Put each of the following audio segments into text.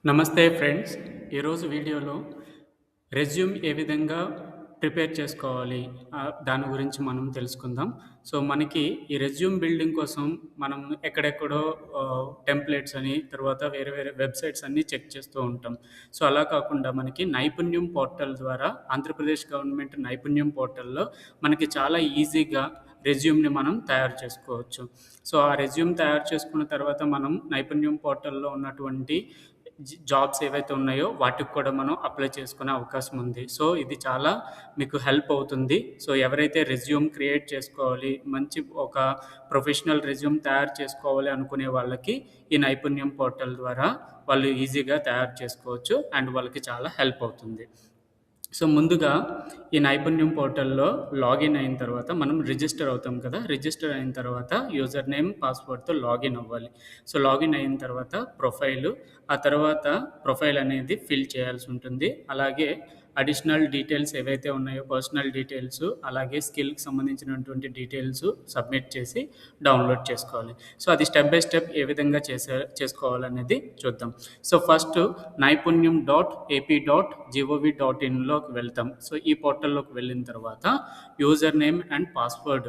నమస్తే ఫ్రెండ్స్. ఈరోజు వీడియోలో రెజ్యూమ్ ఏ విధంగా ప్రిపేర్ చేసుకోవాలి దాని గురించి మనం తెలుసుకుందాం. సో, మనకి ఈ రెజ్యూమ్ బిల్డింగ్ కోసం మనం ఎక్కడెక్కడో టెంప్లేట్స్ అని, తర్వాత వేరే వేరే వెబ్‌సైట్స్ అన్నీ చెక్ చేస్తూ ఉంటాం. సో, అలా కాకుండా మనకి నైపుణ్యం పోర్టల్ ద్వారా ఆంధ్రప్రదేశ్ గవర్నమెంట్ నైపుణ్యం పోర్టల్‌లో మనకి చాలా ఈజీగా రెజ్యూమ్‌ని మనం తయారు చేసుకోవచ్చు. సో, ఆ రెజ్యూమ్ తయారు చేసుకున్న తర్వాత మనం నైపుణ్యం పోర్టల్‌లో ఉన్నటువంటి జాబ్స్ ఏవైతే ఉన్నాయో వాటికి కూడా మనం అప్లై చేసుకునే అవకాశం ఉంది. సో, ఇది చాలా మీకు హెల్ప్ అవుతుంది. సో, ఎవరైతే రెజ్యూమ్ క్రియేట్ చేసుకోవాలి, మంచి ఒక ప్రొఫెషనల్ రెజ్యూమ్ తయారు చేసుకోవాలి అనుకునే వాళ్ళకి ఈ నైపుణ్యం పోర్టల్ ద్వారా వాళ్ళు ఈజీగా తయారు చేసుకోవచ్చు. అండ్ వాళ్ళకి చాలా హెల్ప్ అవుతుంది. సో, ముందుగా ఈ నైపుణ్యం పోర్టల్‌లో లాగిన్ అయిన తర్వాత మనం రిజిస్టర్ అవుతాం కదా! రిజిస్టర్ అయిన తర్వాత యూజర్ నేమ్, పాస్వర్డ్‌తో లాగిన్ అవ్వాలి. సో, లాగిన్ అయిన తర్వాత ఆ తర్వాత ప్రొఫైల్ అనేది ఫిల్ చేయాల్సి ఉంటుంది. అలాగే అడిషనల్ డీటెయిల్స్ ఏవైతే ఉన్నాయో పర్సనల్ డీటెయిల్స్, అలాగే స్కిల్‌కి సంబంధించినటువంటి డీటెయిల్స్ సబ్మిట్ చేసి డౌన్‌లోడ్ చేసుకోవాలి. సో, అది స్టెప్ బై స్టెప్ ఏ విధంగా చేసుకోవాలనేది చూద్దాం. సో, ఫస్ట్ నైపుణ్యం .ap.gov.inలోకి వెళ్తాం. సో, ఈ పోర్టల్‌లోకి వెళ్ళిన తర్వాత user name and password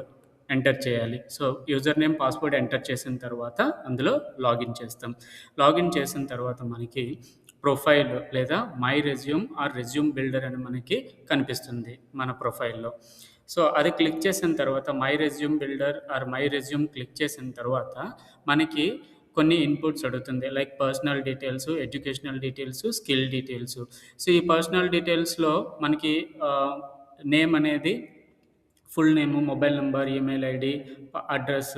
enter చేయాలి. So, user name, password enter చేసిన తర్వాత అందులో లాగిన్ చేస్తాం. లాగిన్ చేసిన తర్వాత మనకి ప్రొఫైల్ లేదా my resume or resume builder అని మనకి కనిపిస్తుంది మన ప్రొఫైల్‌లో. సో, అది క్లిక్ చేసిన తర్వాత my resume builder or my resume click చేసిన తర్వాత మనకి కొన్ని ఇన్‌పుట్స్ అడుగుతుంది. Like personal details, educational details, skill details. So, ఈ పర్సనల్ డీటెయిల్స్‌లో మనకి నేమ్ అనేది full name, mobile number, email ID, address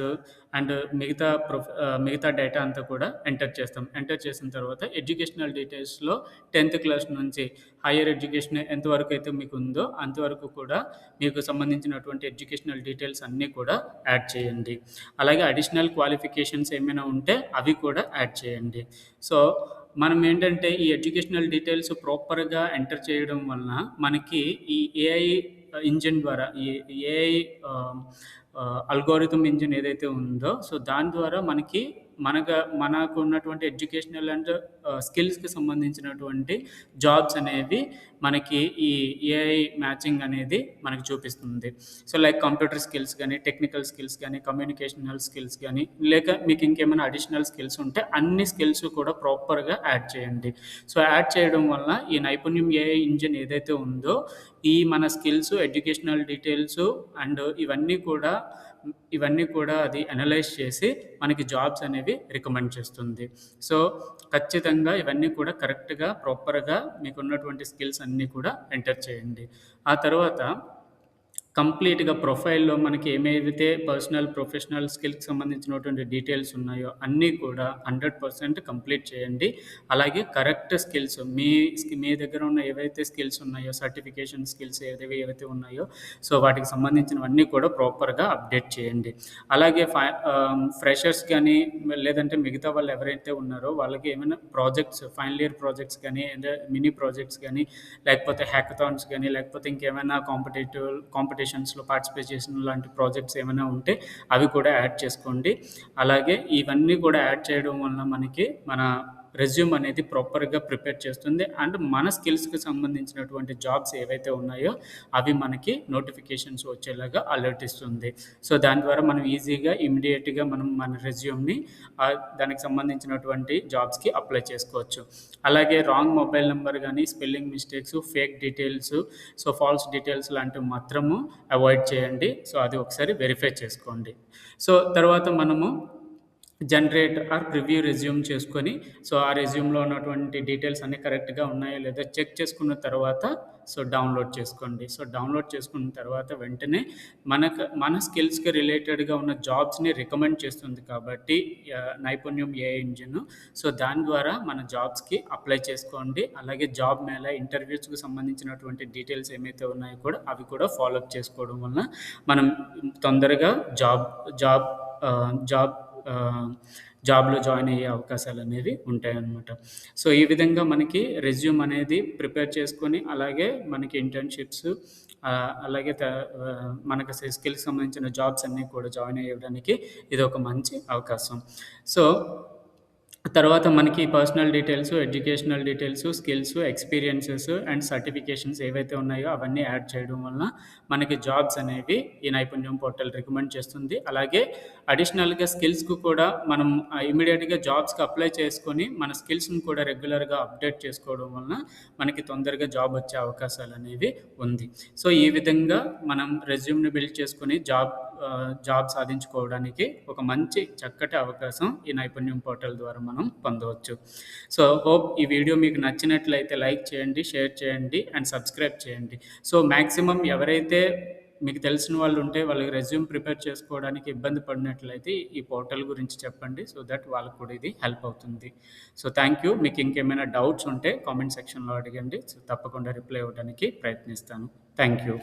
and మిగతా డేటా అంతా కూడా ఎంటర్ చేస్తాం. ఎంటర్ చేసిన తర్వాత ఎడ్యుకేషనల్ డీటెయిల్స్‌లో 10థ్ క్లాస్ నుంచి హైయర్ ఎడ్యుకేషన్ ఎంతవరకు అయితే మీకు ఉందో అంతవరకు కూడా మీకు సంబంధించినటువంటి ఎడ్యుకేషనల్ డీటెయిల్స్ అన్నీ కూడా యాడ్ చేయండి. అలాగే అడిషనల్ క్వాలిఫికేషన్స్ ఏమైనా ఉంటే అవి కూడా యాడ్ చేయండి. సో, మనం ఏంటంటే ఈ ఎడ్యుకేషనల్ డీటెయిల్స్ ప్రాపర్‌గా ఎంటర్ చేయడం వలన మనకి ఈ ఏఐ ఇంజిన్ ద్వారా ఈ ఏఐ ఆహ్, అల్గోరిథం ఇంజిన్ ఏదైతే ఉందో, సో, దాని ద్వారా మనకు ఉన్నటువంటి ఎడ్యుకేషనల్ అండ్ స్కిల్స్‌కి సంబంధించినటువంటి జాబ్స్ అనేవి మనకి ఈ ఏఐ మ్యాచింగ్ అనేది మనకు చూపిస్తుంది. సో, లైక్ కంప్యూటర్ స్కిల్స్ గానీ, టెక్నికల్ స్కిల్స్ గానీ, కమ్యూనికేషనల్ స్కిల్స్ గానీ, లేక మీకు ఇంకేమైనా అడిషనల్ స్కిల్స్ ఉంటే అన్ని స్కిల్స్ కూడా ప్రాపర్‌గా యాడ్ చేయండి. సో, యాడ్ చేయడం వలన ఈ నైపుణ్యం ఏఐ ఇంజిన్ ఏదైతే ఉందో, ఈ మన స్కిల్స్, ఎడ్యుకేషనల్ డీటెయిల్స్ అండ్ ఇవన్నీ కూడా అది అనలైజ్ చేసి మనకి జాబ్స్ అనేవి రికమెండ్ చేస్తుంది. సో, ఖచ్చితంగా ఇవన్నీ కూడా కరెక్ట్‌గా, ప్రాపర్‌గా మీకున్నటువంటి స్కిల్స్ అన్నీ కూడా ఎంటర్ చేయండి. ఆ తర్వాత కంప్లీట్‌గా ప్రొఫైల్‌లో మనకి ఏమైతే పర్సనల్, ప్రొఫెషనల్ స్కిల్‌కి సంబంధించినటువంటి డీటెయిల్స్ ఉన్నాయో అన్నీ కూడా 100% కంప్లీట్ చేయండి. అలాగే కరెక్ట్ స్కిల్స్ మీ దగ్గర ఉన్న ఏవైతే స్కిల్స్ ఉన్నాయో, సర్టిఫికేషన్ స్కిల్స్ ఏవైతే ఉన్నాయో, సో, వాటికి సంబంధించినవన్నీ కూడా ప్రాపర్‌గా అప్డేట్ చేయండి. అలాగే ఫ్రెషర్స్ గానీ, లేదంటే మిగతా వాళ్ళు ఎవరైతే ఉన్నారో వాళ్ళకి ఏమైనా ఫైనల్ ఇయర్ ప్రాజెక్ట్స్ గానీ, మినీ ప్రాజెక్ట్స్ గానీ, లేకపోతే హ్యాకథాన్స్ గానీ, లేకపోతే ఇంకేమైనా కాంపిటీషన్స్‌లో పార్టిసిపేట్ చేసిన లాంటి ప్రాజెక్ట్స్ ఏమైనా ఉంటే అవి కూడా యాడ్ చేసుకోండి. అలాగే ఇవన్నీ కూడా యాడ్ చేయడం వలన మనకి మన రెజ్యూమ్ అనేది ప్రాపర్‌గా ప్రిపేర్ చేస్తుంది. అండ్ మన స్కిల్స్‌కి సంబంధించినటువంటి జాబ్స్ ఏవైతే ఉన్నాయో అవి మనకి నోటిఫికేషన్స్ వచ్చేలాగా అలర్ట్ ఇస్తుంది. సో, దాని ద్వారా మనం ఈజీగా ఇమ్మీడియేట్‌గా మనం మన రెజ్యూమ్‌ని దానికి సంబంధించినటువంటి జాబ్స్‌కి అప్లై చేసుకోవచ్చు. అలాగే రాంగ్ మొబైల్ నంబర్ గానీ, spelling mistakes, fake details, so, false details లాంటివి మాత్రము అవాయిడ్ చేయండి. సో, అది ఒకసారి వెరిఫై చేసుకోండి. సో, తర్వాత మనము జనరేట్ ఆర్ ప్రివ్యూ రెజ్యూమ్ చేసుకొని, సో, ఆ రెజ్యూమ్‌లో ఉన్నటువంటి డీటెయిల్స్ అన్నీ కరెక్ట్‌గా ఉన్నాయో లేదో చెక్ చేసుకున్న తర్వాత సో, డౌన్‌లోడ్ చేసుకోండి. సో, డౌన్‌లోడ్ చేసుకున్న తర్వాత వెంటనే మన స్కిల్స్‌కి రిలేటెడ్‌గా ఉన్న జాబ్స్‌ని రికమెండ్ చేస్తుంది కాబట్టి నైపుణ్యం ఏఐ ఇంజిన్. సో, దాని ద్వారా మన జాబ్స్‌కి అప్లై చేసుకోండి. అలాగే జాబ్ మేళా, ఇంటర్వ్యూస్‌కి సంబంధించినటువంటి డీటెయిల్స్ ఏమైతే ఉన్నాయో కూడా అవి కూడా ఫాలో అప్ చేసుకోవడం వలన మనం తొందరగా జాబ్ జాబ్ ఆహ్, జాబ్ ఆహ్, జాబ్‌లో జాయిన్ అయ్యే అవకాశాలనేవి ఉంటాయనమాట. సో, ఈ విధంగా మనకి రెజ్యూమ్ అనేది ప్రిపేర్ చేసుకొని, అలాగే మనకి ఇంటర్న్‌షిప్స్ అలాగే మనకు స్కిల్స్‌కి సంబంధించిన జాబ్స్ అన్నీ కూడా జాయిన్ అయ్యడానికి ఇదొక మంచి అవకాశం. సో, తర్వాత మనకి personal details, educational details, skills, experiences and certifications ఏవైతే ఉన్నాయో అవన్నీ యాడ్ చేయడం వలన మనకి జాబ్స్ అనేవి ఈ నైపుణ్యం పోర్టల్ రికమెండ్ చేస్తుంది. అలాగే అడిషనల్‌గా స్కిల్స్‌కు కూడా మనం ఇమ్మీడియేట్‌గా జాబ్స్‌కి అప్లై చేసుకొని మన స్కిల్స్‌ని కూడా రెగ్యులర్‌గా అప్డేట్ చేసుకోవడం వలన మనకి తొందరగా జాబ్ వచ్చే అవకాశాలనేవి ఉంది. సో, ఈ విధంగా మనం రెజ్యూమ్‌ని బిల్డ్ చేసుకొని జాబ్ సాధించుకోవడానికి ఒక మంచి చక్కటి అవకాశం ఈ నైపుణ్యం పోర్టల్ ద్వారా మనం పొందవచ్చు. సో, హోప్ ఈ వీడియో మీకు నచ్చినట్లయితే లైక్ చేయండి, షేర్ చేయండి అండ్ సబ్స్క్రైబ్ చేయండి. సో, మాక్సిమం ఎవరైతే మీకు తెలిసిన వాళ్ళు ఉంటే వాళ్ళకి రెజ్యూమ్ ప్రిపేర్ చేసుకోవడానికి ఇబ్బంది పడినట్లయితే ఈ పోర్టల్ గురించి చెప్పండి. సో దట్ వాళ్ళకి కూడా ఇది హెల్ప్ అవుతుంది. So, thank you. మీకు ఇంకేమైనా డౌట్స్ ఉంటే కామెంట్ సెక్షన్‌లో అడగండి. సో, తప్పకుండా రిప్లై ఇవ్వడానికి ప్రయత్నిస్తాను. Thank you.